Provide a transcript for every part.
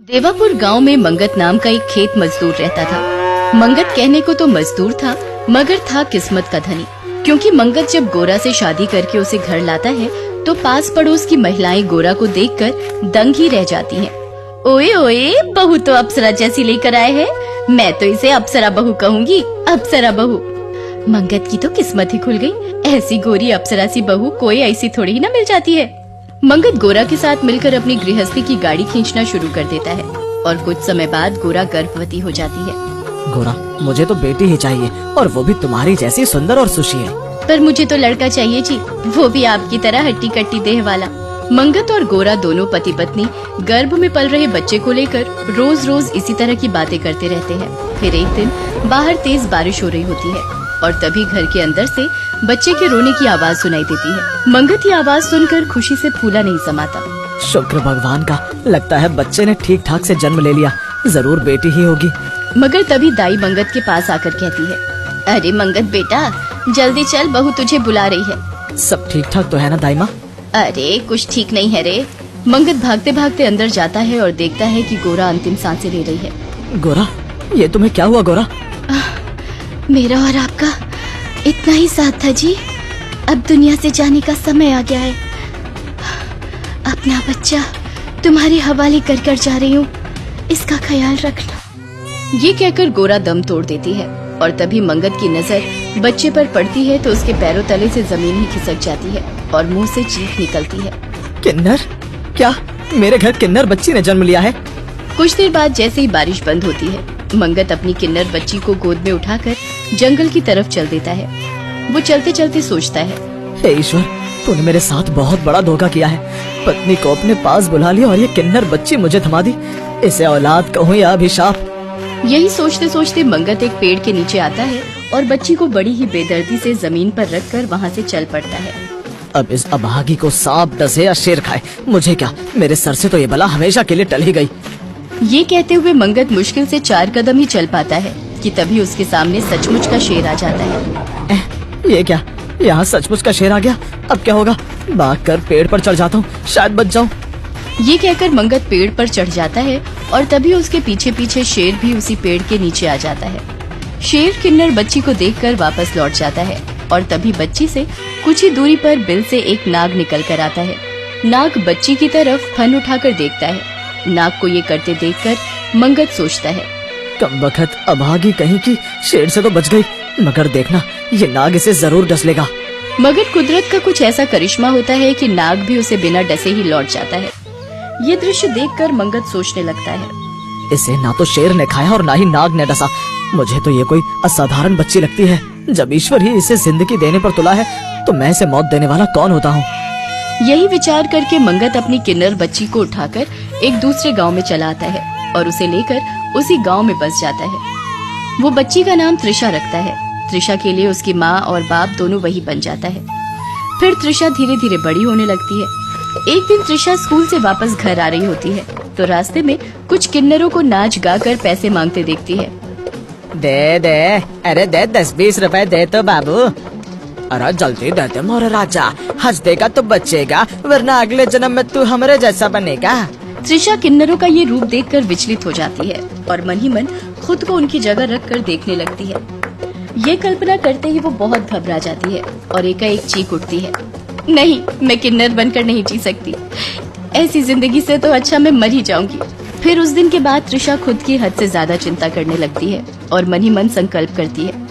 देवापुर गांव में मंगत नाम का एक खेत मजदूर रहता था। मंगत कहने को तो मजदूर था, मगर था किस्मत का धनी, क्योंकि मंगत जब गोरा से शादी करके उसे घर लाता है तो पास पड़ोस की महिलाएं गोरा को देखकर दंग ही रह जाती हैं। ओए ओए, बहू तो अप्सरा जैसी लेकर आए हैं, मैं तो इसे अप्सरा बहू कहूंगी, अप्सरा बहू। मंगत की तो किस्मत ही खुल गई, ऐसी गोरी अप्सरा सी बहू कोई ऐसी थोड़ी ही न मिल जाती है। मंगत गोरा के साथ मिलकर अपनी गृहस्थी की गाड़ी खींचना शुरू कर देता है और कुछ समय बाद गोरा गर्भवती हो जाती है। गोरा, मुझे तो बेटी ही चाहिए, और वो भी तुम्हारी जैसी सुंदर और सुशील। पर मुझे तो लड़का चाहिए जी, वो भी आपकी तरह हट्टी कट्टी देह वाला। मंगत और गोरा दोनों पति पत्नी गर्भ में पल रहे बच्चे को लेकर रोज रोज इसी तरह की बातें करते रहते हैं। फिर एक दिन बाहर तेज बारिश हो रही होती है और तभी घर के अंदर से बच्चे के रोने की आवाज सुनाई देती है। मंगत ये आवाज सुनकर खुशी से फूला नहीं समाता। शुक्र भगवान का, लगता है बच्चे ने ठीक ठाक से जन्म ले लिया, जरूर बेटी ही होगी। मगर तभी दाई मंगत के पास आकर कहती है, अरे मंगत बेटा, जल्दी चल, बहू तुझे बुला रही है। सब ठीक ठाक तो है ना दाई माँ? अरे कुछ ठीक नहीं है रे। मंगत भागते भागते अंदर जाता है और देखता है कि गोरा अंतिम सांसें ले रही है। गोरा, ये तुम्हें क्या हुआ गोरा? मेरा और आपका इतना ही साथ था जी, अब दुनिया से जाने का समय आ गया है। अपना बच्चा तुम्हारे हवाले कर जा रही हूँ, इसका ख्याल रखना। ये कहकर गोरा दम तोड़ देती है और तभी मंगत की नजर बच्चे पर पड़ती है तो उसके पैरों तले से जमीन ही खिसक जाती है और मुंह से चीख निकलती है। किन्नर? क्या मेरे घर किन्नर बच्ची ने जन्म लिया है? कुछ देर बाद जैसे ही बारिश बंद होती है, मंगत अपनी किन्नर बच्ची को गोद में उठाकर जंगल की तरफ चल देता है। वो चलते चलते सोचता है, हे ईश्वर, तूने मेरे साथ बहुत बड़ा धोखा किया है। पत्नी को अपने पास बुला लिया और ये किन्नर बच्ची मुझे थमा दी। इसे औलाद कहूँ या अभिशाप। यही सोचते सोचते मंगत एक पेड़ के नीचे आता है और बच्ची को बड़ी ही बेदर्दी से जमीन पर रखकर वहाँ से चल पड़ता है। अब इस अभागी को सांप डसे या शेर खाए, मुझे क्या, मेरे सर से तो ये बला हमेशा के लिए टल ही गई। ये कहते हुए मंगत मुश्किल से 4 कदम ही चल पाता है कि तभी उसके सामने सचमुच का शेर आ जाता है। ये क्या, यहाँ सचमुच का शेर आ गया? अब क्या होगा? भागकर पेड़ पर चढ़ जाता हूँ, शायद बच जाऊँ। ये कहकर मंगत पेड़ पर चढ़ जाता है और तभी उसके पीछे पीछे शेर भी उसी पेड़ के नीचे आ जाता है। शेर किन्नर बच्ची को देखकर वापस लौट जाता है और तभी बच्ची से कुछ ही दूरी पर बिल से एक नाग निकल कर आता है। नाग बच्ची की तरफ फन उठाकर देखता है। नाग को ये करते देखकर मंगत सोचता है, कमबख्त अभागी कहीं की, शेर से तो बच गई, मगर देखना ये नाग इसे जरूर डस लेगा। मगर कुदरत का कुछ ऐसा करिश्मा होता है कि नाग भी उसे बिना डसे ही लौट जाता है। ये दृश्य देखकर मंगत सोचने लगता है, इसे ना तो शेर ने खाया और ना ही नाग ने डसा। मुझे तो ये कोई असाधारण बच्ची लगती है। जब ईश्वर ही इसे जिंदगी देने पर तुला है तो मैं इसे मौत देने वाला कौन होता हूँ? यही विचार करके मंगत अपनी किन्नर बच्ची को उठाकर एक दूसरे गांव में चला आता है और उसे लेकर उसी गांव में बस जाता है। वो बच्ची का नाम त्रिशा रखता है। त्रिशा के लिए उसकी माँ और बाप दोनों वही बन जाता है। फिर त्रिशा धीरे धीरे बड़ी होने लगती है। एक दिन त्रिशा स्कूल से वापस घर आ रही होती है तो रास्ते में कुछ किन्नरों को नाच गा कर पैसे मांगते देखती है। दे दे, अरे दे 10-20 रुपए दे तो बाबू। अरे जल्दी दे दे मोरे राजा, हंस देगा तो बचेगा, वरना अगले जन्म में तू हमारे जैसा बनेगा। त्रिशा किन्नरों का ये रूप देखकर विचलित हो जाती है और मन ही मन खुद को उनकी जगह रखकर देखने लगती है। ये कल्पना करते ही वो बहुत घबरा जाती है और एकाएक चीख उठती है, नहीं, मैं किन्नर बनकर नहीं जी सकती। ऐसी जिंदगी से तो अच्छा मैं मर ही जाऊंगी। फिर उस दिन के बाद त्रिशा खुद की हद से ज्यादा चिंता करने लगती है और मन ही मन संकल्प करती है,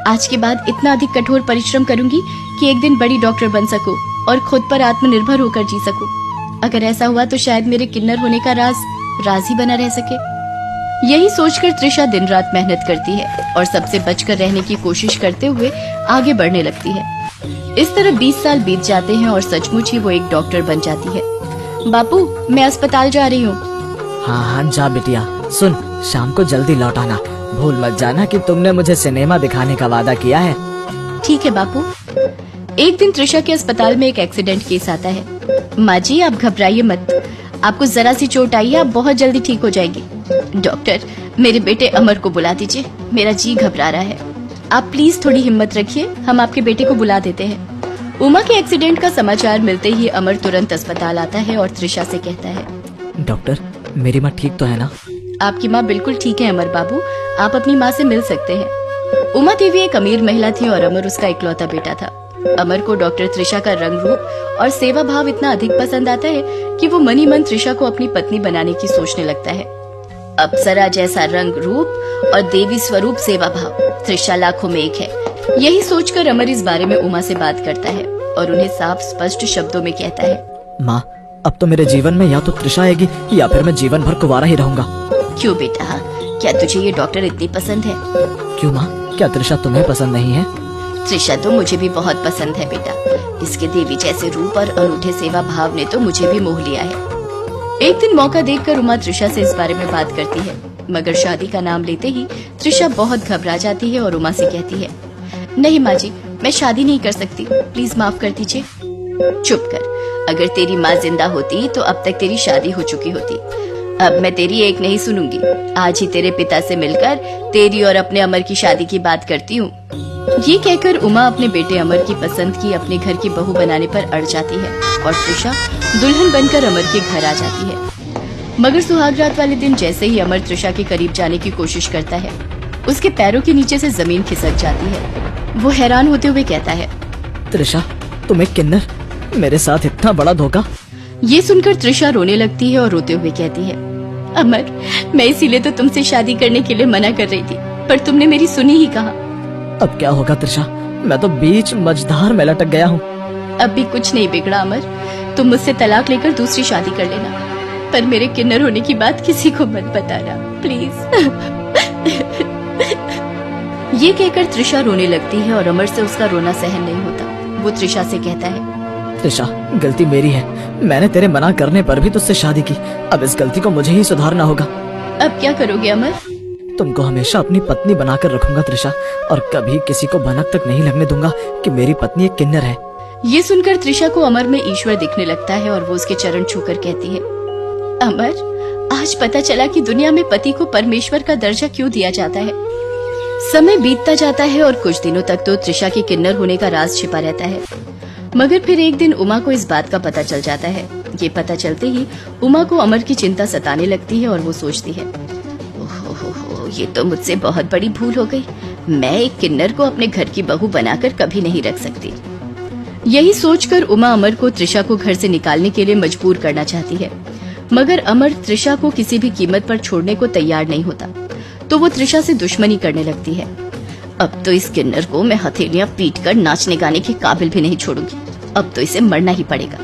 आज के बाद इतना अधिक कठोर परिश्रम करूंगी कि एक दिन बड़ी डॉक्टर बन सकूं और खुद पर आत्मनिर्भर होकर जी सकूं। अगर ऐसा हुआ तो शायद मेरे किन्नर होने का राज ही बना रह सके। यही सोचकर त्रिशा दिन रात मेहनत करती है और सबसे बचकर रहने की कोशिश करते हुए आगे बढ़ने लगती है। इस तरह 20 साल बीत जाते हैं और सचमुच ही वो एक डॉक्टर बन जाती है। बापू, मैं अस्पताल जा रही हूँ। हाँ हाँ जा बिटिया, सुन, शाम को जल्दी लौट आना। भूल मत जाना कि तुमने मुझे सिनेमा दिखाने का वादा किया है। ठीक है बापू। एक दिन त्रिशा के अस्पताल में एक एक्सीडेंट केस आता है। माँ जी, आप घबराइए मत, आपको जरा सी चोट आई है, आप बहुत जल्दी ठीक हो जाएंगी। डॉक्टर, मेरे बेटे अमर को बुला दीजिए, मेरा जी घबरा रहा है। आप प्लीज थोड़ी हिम्मत रखिए, हम आपके बेटे को बुला देते हैं। उमा के एक्सीडेंट का समाचार मिलते ही अमर तुरंत अस्पताल आता है और त्रिशा से कहता है, डॉक्टर, मेरी माँ ठीक तो है ना? आपकी माँ बिल्कुल ठीक है अमर बाबू, आप अपनी माँ से मिल सकते हैं। उमा देवी एक अमीर महिला थी और अमर उसका इकलौता बेटा था। अमर को डॉक्टर त्रिशा का रंग रूप और सेवा भाव इतना अधिक पसंद आता है कि वो मन ही मन त्रिशा को अपनी पत्नी बनाने की सोचने लगता है। अप्सरा जैसा रंग रूप और देवी स्वरूप सेवा भाव, त्रिशा लाखों में एक है। यही सोचकर अमर इस बारे में उमा से बात करता है और उन्हें साफ स्पष्ट शब्दों में कहता है, माँ अब तो मेरे जीवन में या तो त्रिशा आएगी या फिर मैं जीवन भर कुंवारा ही रहूंगा। क्यों बेटा, क्या तुझे ये डॉक्टर इतनी पसंद है? क्यों माँ, क्या त्रिशा तुम्हें पसंद नहीं है? त्रिशा तो मुझे भी बहुत पसंद है बेटा। इसके देवी जैसे रूप और अनूठे सेवा भाव ने तो मुझे भी मोह लिया है। एक दिन मौका देखकर उमा त्रिशा से इस बारे में बात करती है, मगर शादी का नाम लेते ही त्रिशा बहुत घबरा जाती है और उमा से कहती है, नहीं माँ जी, मैं शादी नहीं कर सकती, प्लीज माफ कर दीजिए। चुप कर, अगर तेरी माँ जिंदा होती तो अब तक तेरी शादी हो चुकी होती। अब मैं तेरी एक नहीं सुनूंगी। आज ही तेरे पिता से मिलकर तेरी और अपने अमर की शादी की बात करती हूँ। ये कहकर उमा अपने बेटे अमर की पसंद की अपने घर की बहू बनाने पर अड़ जाती है और त्रिशा दुल्हन बनकर अमर के घर आ जाती है। मगर सुहाग रात वाले दिन जैसे ही अमर त्रिशा के करीब जाने की कोशिश करता है, उसके पैरों के नीचे से जमीन खिसक जाती है। वो हैरान होते हुए कहता है, त्रिशा तुम एक किन्नर, मेरे साथ इतना बड़ा धोखा। ये सुनकर त्रिशा रोने लगती है और रोते हुए कहती है, अमर, मैं इसीलिए तो तुमसे शादी करने के लिए मना कर रही थी, पर तुमने मेरी सुनी ही कहा। अब क्या होगा त्रिशा, मैं तो बीच मझधार में लटक गया हूँ। अब भी कुछ नहीं बिगड़ा अमर, तुम मुझसे तलाक लेकर दूसरी शादी कर लेना, पर मेरे किन्नर होने की बात किसी को मत बताना प्लीज। ये कहकर त्रिशा रोने लगती है और अमर से उसका रोना सहन नहीं होता। वो त्रिशा से कहता है, त्रिशा गलती मेरी है, मैंने तेरे मना करने पर भी तुझसे शादी की, अब इस गलती को मुझे ही सुधारना होगा। अब क्या करोगे अमर? तुमको हमेशा अपनी पत्नी बनाकर रखूंगा त्रिशा, और कभी किसी को भनक तक नहीं लगने दूंगा कि मेरी पत्नी एक किन्नर है। ये सुनकर त्रिशा को अमर में ईश्वर दिखने लगता है और वो उसके चरण छूकर कहती है, अमर, आज पता चला कि दुनिया में पति को परमेश्वर का दर्जा क्यों दिया जाता है। समय बीतता जाता है और कुछ दिनों तक तो त्रिशा के किन्नर होने का राज छिपा रहता है, मगर फिर एक दिन उमा को इस बात का पता चल जाता है। ये पता चलते ही उमा को अमर की चिंता सताने लगती है और वो सोचती है, ओहो, ये तो मुझसे बहुत बड़ी भूल हो गई। मैं एक किन्नर को अपने घर की बहू बनाकर कभी नहीं रख सकती। यही सोचकर उमा अमर को त्रिशा को घर से निकालने के लिए मजबूर करना चाहती है, मगर अमर त्रिशा को किसी भी कीमत पर छोड़ने को तैयार नहीं होता, तो वो त्रिशा से दुश्मनी करने लगती है। अब तो इस किन्नर को मैं हथेलियां पीटकर नाचने गाने के काबिल भी नहीं छोड़ूंगी, अब तो इसे मरना ही पड़ेगा।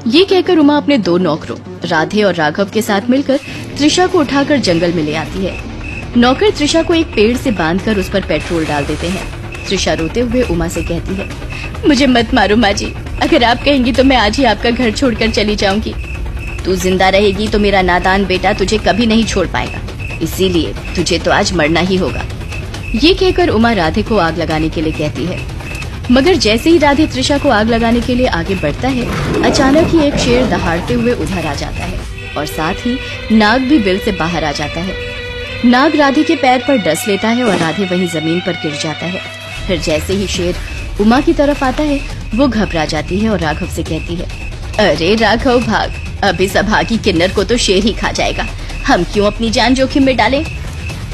ये कहकर उमा अपने दो नौकरों राधे और राघव के साथ मिलकर त्रिशा को उठाकर जंगल में ले आती है। नौकर त्रिशा को एक पेड़ से बांधकर उस पर पेट्रोल डाल देते हैं। त्रिशा रोते हुए उमा से कहती है, मुझे मत मारो माँ जी, अगर आप कहेंगी तो मैं आज ही आपका घर छोड़कर चली जाऊंगी। तू जिंदा रहेगी तो मेरा नादान बेटा तुझे कभी नहीं छोड़ पाएगा, इसीलिए तुझे तो आज मरना ही होगा। ये कहकर उमा राधे को आग लगाने के लिए कहती है, मगर जैसे ही राधे त्रिशा को आग लगाने के लिए आगे बढ़ता है, अचानक ही एक शेर दहाड़ते हुए उधर आ जाता है और साथ ही नाग भी बिल से बाहर आ जाता है। नाग राधे के पैर पर डस लेता है और राधे वहीं जमीन पर गिर जाता है। फिर जैसे ही शेर उमा की तरफ आता है, वो घबरा जाती है और राघव से कहती है, अरे राघव भाग, अब इस अभागी किन्नर को तो शेर ही खा जाएगा, हम क्यों अपनी जान जोखिम में डालें।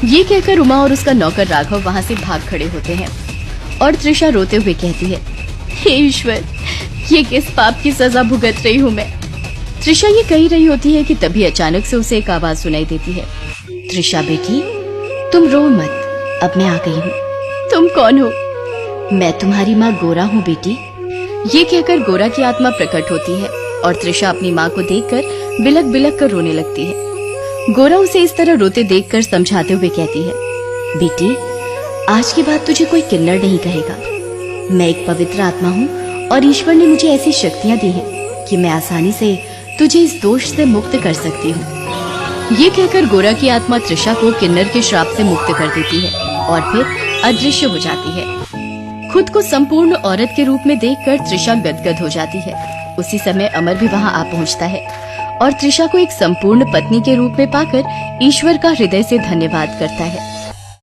ये कहकर उमा और उसका नौकर राघव वहाँ से भाग खड़े होते हैं और त्रिशा रोते हुए कहती है, हे ईश्वर, ये किस पाप की सजा भुगत रही हूँ मैं। त्रिशा ये कही रही होती है कि तभी अचानक से उसे एक आवाज सुनाई देती है, त्रिशा बेटी, तुम रो मत, अब मैं आ गई हूँ। तुम कौन हो? मैं तुम्हारी माँ गोरा हूँ बेटी। ये कहकर गोरा की आत्मा प्रकट होती है और त्रिशा अपनी माँ को देखकर बिलक बिलक कर रोने लगती है। गोरा उसे इस तरह रोते देखकर समझाते हुए कहती है, बेटी, आज के बाद तुझे कोई किन्नर नहीं कहेगा। मैं एक पवित्र आत्मा हूँ और ईश्वर ने मुझे ऐसी शक्तियाँ दी हैं कि मैं आसानी से तुझे इस दोष से मुक्त कर सकती हूँ। ये कहकर गोरा की आत्मा त्रिशा को किन्नर के श्राप से मुक्त कर देती है और फिर अदृश्य हो जाती है। खुद को संपूर्ण औरत के रूप में देखकर त्रिशा गदगद हो जाती है। उसी समय अमर भी वहाँ आ पहुँचता है और त्रिशा को एक संपूर्ण पत्नी के रूप में पाकर ईश्वर का हृदय से धन्यवाद करता है।